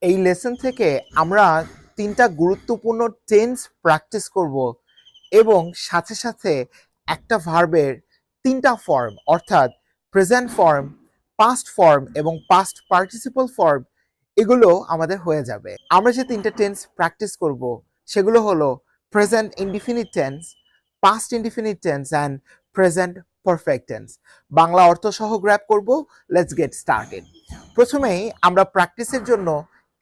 এই লেসন থেকে আমরা তিনটা গুরুত্বপূর্ণ টেন্স প্র্যাকটিস করব এবং সাথে সাথে একটা ভার্বের তিনটা ফর্ম অর্থাৎ প্রেজেন্ট ফর্ম, পাস্ট ফর্ম এবং পাস্ট পার্টিসিপল ফর্ম এগুলো আমাদের হয়ে যাবে। আমরা যে তিনটা টেন্স প্র্যাকটিস করব সেগুলো হলো present indefinite tense, past indefinite tense and present perfect tense. Bangla অর্থ সহ গ্র্যাব করব। Let's get started. প্রথমেই আমরা প্র্যাকটিসের জন্য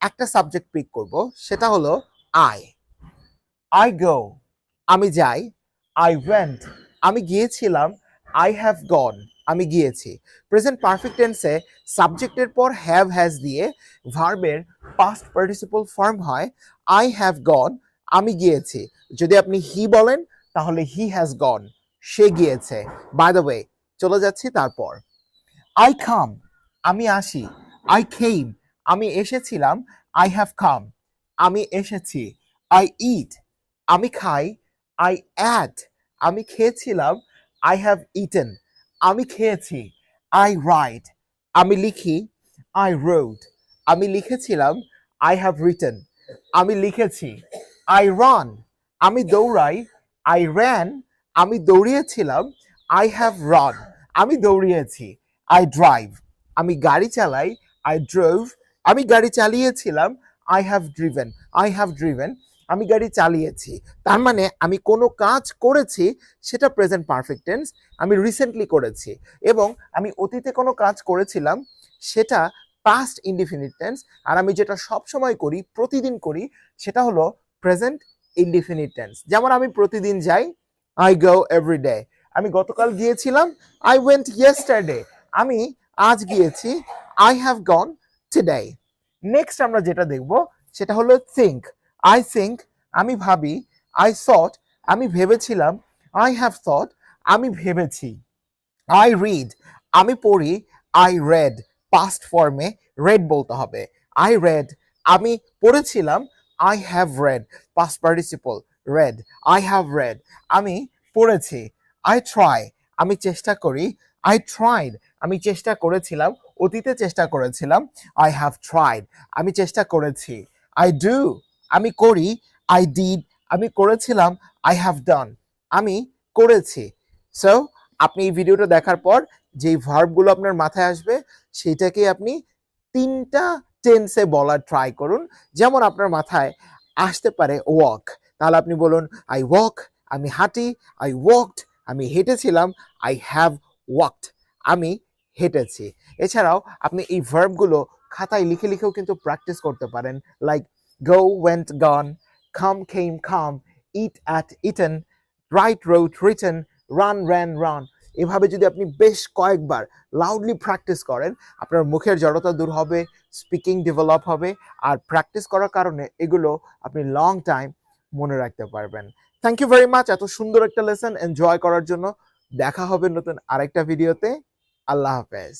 একটা সাবজেক্ট পিক করব, সেটা হলো আই। আই গো, আমি যাই। আই ওয়েন্ট, আমি গিয়েছিলাম। আই হ্যাভ গন, আমি গিয়েছি। প্রেজেন্ট পারফেক্ট টেন্সে সাবজেক্টের পর হ্যাভ হ্যাজ দিয়ে ভার্বের পাস্ট পার্টিসিপল ফর্ম হয় আই হ্যাভ গন, আমি গিয়েছি। যদি আপনি হি বলেন তাহলে হি হ্যাজ গন, সে গিয়েছে। বাই দ্য ওয়ে, চলে যাচ্ছি তারপর। আই কাম, আমি আসি। আই কেম, আমি এসেছিলাম। আই হ্যাভ কাম, আমি এসেছি। আই ইট, আমি খাই। আই অ্যাট, আমি খেয়েছিলাম। আই হ্যাভ ইটেন, আমি খেয়েছি। আই রাইট, আমি লিখি। আই রোড, আমি লিখেছিলাম। আই হ্যাভ রিটেন, আমি লিখেছি। আই রান, আমি দৌড়াই। আই র্যান, আমি দৌড়িয়েছিলাম। আই হ্যাভ রান, আমি দৌড়িয়েছি। আই ড্রাইভ, আমি গাড়ি চালাই। আই ড্রোভ, আমি গাড়ি চালিয়েছিলাম। I have driven, I have driven, আমি গাড়ি চালিয়েছি। তার মানে আমি কোনো কাজ করেছি সেটা প্রেজেন্ট পারফেক্ট টেন্স, আমি রিসেন্টলি করেছি। এবং আমি অতীতে কোনো কাজ করেছিলাম সেটা পাস্ট ইনডিফিনিট টেন্স। আর আমি যেটা সব সময় করি, প্রতিদিন করি, সেটা হলো প্রেজেন্ট ইনডিফিনিট টেন্স। যেমন আমি প্রতিদিন যাই, আই গো এভরি ডে। আমি গতকাল গিয়েছিলাম, আই ওয়েন্ট ইয়েস্টারডে। আমি আজ গিয়েছি, I have gone today. Next আমরা যেটা দেখব সেটা হলো থিঙ্ক। আই থিঙ্ক, আমি ভাবি। আই থট, আমি ভেবেছিলাম। আই হ্যাভ থট, আমি ভেবেছি। আই রিড, আমি পড়ি। আই রেড, পাস্ট ফর্মে রেড বলতে হবে। আই রেড, আমি পড়েছিলাম। I have read, past participle red. I have read, আমি পড়েছি। আই ট্রাই, আমি চেষ্টা করি। আই ট্রাইড, আমি চেষ্টা করেছিলাম, অতীতে চেষ্টা করেছিলাম। আই হ্যাভ ট্রাইড, আমি চেষ্টা করেছি। আই ডু, আমি করি। আই ডিড, আমি করেছিলাম। আই হ্যাভ ডান, আমি করেছি। সো আপনি এই ভিডিওটা দেখার পর যেই ভার্বগুলো আপনার মাথায় আসবে সেইটাকে আপনি তিনটা টেন্সে বলার ট্রাই করুন। যেমন আপনার মাথায় আসতে পারে ওয়াক, তাহলে আপনি বলুন আই ওয়াক, আমি হাঁটি। আই ওয়াকড, আমি হেঁটেছিলাম। আই হ্যাভ ওয়াকড, আমি হেঁটেছি। এছাড়াও আপনি এই ভার্বগুলো খাতায় লিখে লিখেও কিন্তু প্র্যাকটিস করতে পারেন। Like go went gone, come came come, eat ate eaten, write rode written, run ran run. এভাবে যদি আপনি বেশ কয়েকবার লাউডলি প্র্যাকটিস করেন, আপনার মুখের জড়তা দূর হবে, স্পিকিং ডেভেলপ হবে। আর প্র্যাকটিস করার কারণে এগুলো আপনি লং টাইম মনে রাখতে পারবেন। থ্যাংক ইউ ভেরি মাচ এত সুন্দর একটা লেসন এনজয় করার জন্য। দেখা হবে নতুন আরেকটা ভিডিওতে। আল্লাহ হাফেজ।